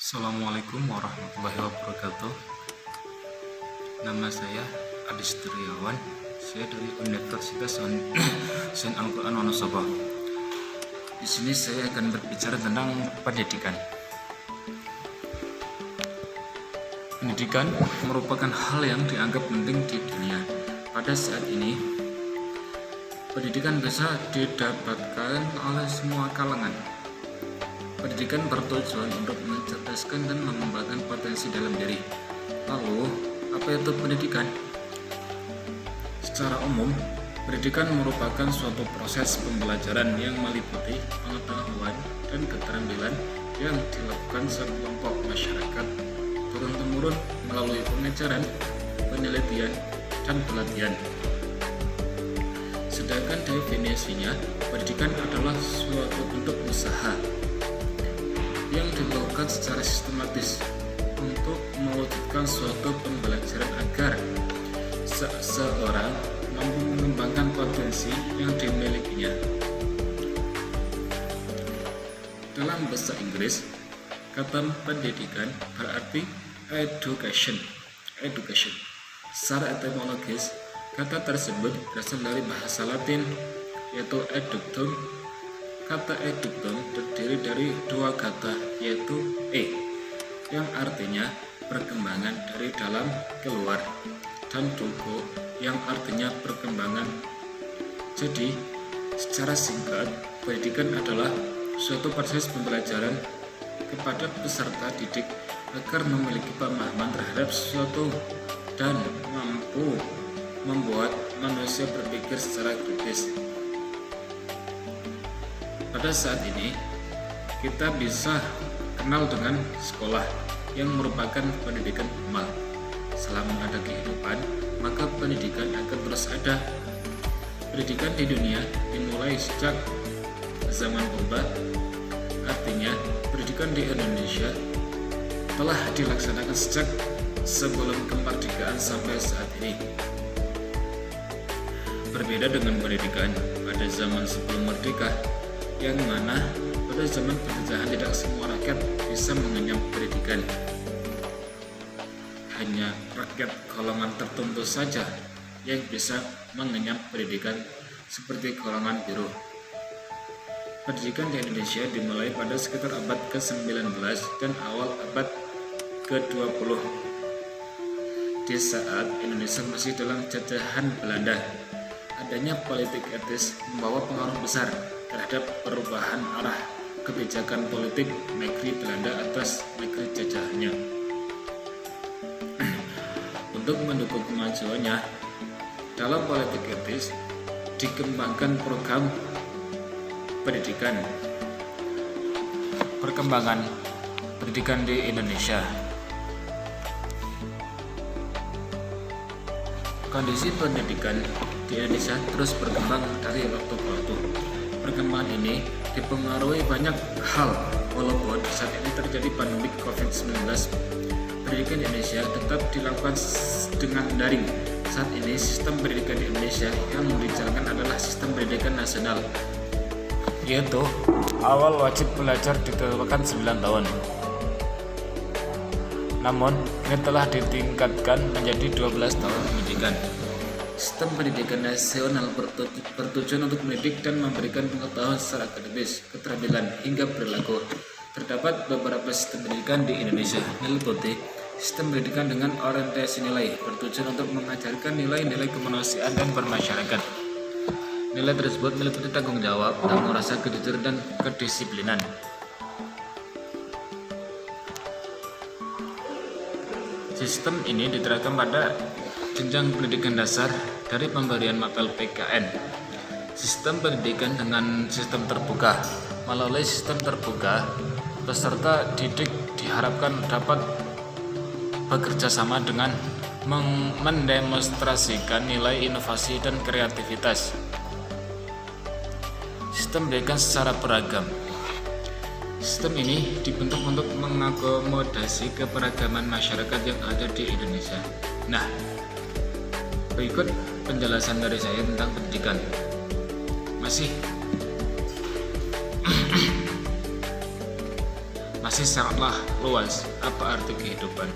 Assalamualaikum warahmatullahi wabarakatuh. Nama saya Adis Triawan. Saya dari Universitas Saint Al-Quran Wonosobo. Di sini saya akan berbicara tentang pendidikan. Pendidikan merupakan hal yang dianggap penting di dunia. Pada saat ini, pendidikan bisa didapatkan oleh semua kalangan. Pendidikan bertujuan untuk mencerdaskan dan mengembangkan potensi dalam diri. Lalu, apa itu pendidikan? Secara umum, pendidikan merupakan suatu proses pembelajaran yang meliputi pengetahuan dan keterampilan yang dilakukan sekelompok masyarakat turun-temurun melalui pengajaran, penelitian, dan pelatihan. Sedangkan definisinya, pendidikan adalah suatu bentuk usaha yang dilakukan secara sistematis untuk mewujudkan suatu pembelajaran agar seseorang mampu mengembangkan potensi yang dimilikinya. Dalam bahasa Inggris, kata pendidikan berarti education. Secara etimologis, kata tersebut berasal dari bahasa Latin yaitu eductum. Kata eductum terdiri dari dua kata yaitu yang artinya perkembangan dari dalam keluar dan duco yang artinya perkembangan. Jadi, secara singkat, pendidikan adalah suatu proses pembelajaran kepada peserta didik agar memiliki pemahaman terhadap sesuatu dan mampu membuat manusia berpikir secara kritis. Pada saat ini, kita bisa kenal dengan sekolah yang merupakan pendidikan formal. Selama ada kehidupan, maka pendidikan akan terus ada. Pendidikan di dunia dimulai sejak zaman purba. Artinya, pendidikan di Indonesia telah dilaksanakan sejak sebelum kemerdekaan sampai saat ini. Berbeda dengan pendidikan pada zaman sebelum merdeka, yang mana pada zaman penjajahan tidak semua rakyat bisa mengenyam pendidikan. Hanya rakyat golongan tertentu saja yang bisa mengenyam pendidikan, seperti golongan buruh. Pendidikan di Indonesia dimulai pada sekitar abad ke-19 dan awal abad ke-20. Di saat Indonesia masih dalam jajahan Belanda, adanya politik etis membawa pengaruh besar terhadap perubahan arah kebijakan politik negeri Belanda atas negeri jajahannya. Untuk mendukung kemajuannya, dalam politik etis dikembangkan program pendidikan. Perkembangan pendidikan di Indonesia. Kondisi pendidikan di Indonesia terus berkembang dari waktu ke waktu. Perkembangan ini dipengaruhi banyak hal, walaupun saat ini terjadi pandemi COVID-19. Pendidikan di Indonesia tetap dilakukan dengan daring. Saat ini sistem pendidikan di Indonesia yang dijalankan adalah sistem pendidikan nasional, yaitu awal wajib belajar ditetapkan 9 tahun. Namun, ini telah ditingkatkan menjadi 12 tahun pendidikan. Sistem pendidikan nasional bertujuan untuk mendidik dan memberikan pengetahuan secara akademis, keterampilan, hingga perilaku. Terdapat beberapa sistem pendidikan di Indonesia, meliputi sistem pendidikan dengan orientasi nilai, bertujuan untuk mengajarkan nilai-nilai kemanusiaan dan bermasyarakat. Nilai tersebut meliputi tanggung jawab, tanggung rasa, kejujuran, dan kedisiplinan. Sistem ini diterapkan pada jenjang pendidikan dasar dari pemberian mapel PKN. Sistem pendidikan dengan sistem terbuka. Melalui sistem terbuka, peserta didik diharapkan dapat bekerja sama dengan mendemonstrasikan nilai inovasi dan kreativitas. Sistem pendidikan secara beragam. Sistem ini dibentuk untuk mengakomodasi keberagaman masyarakat yang ada di Indonesia. Nah, berikut penjelasan dari saya tentang pendidikan. masih sangatlah luas. Apa arti kehidupan,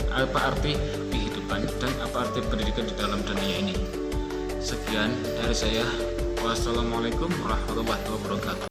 dan apa arti pendidikan di dalam dunia ini. Sekian dari saya. Wassalamualaikum warahmatullahi wabarakatuh.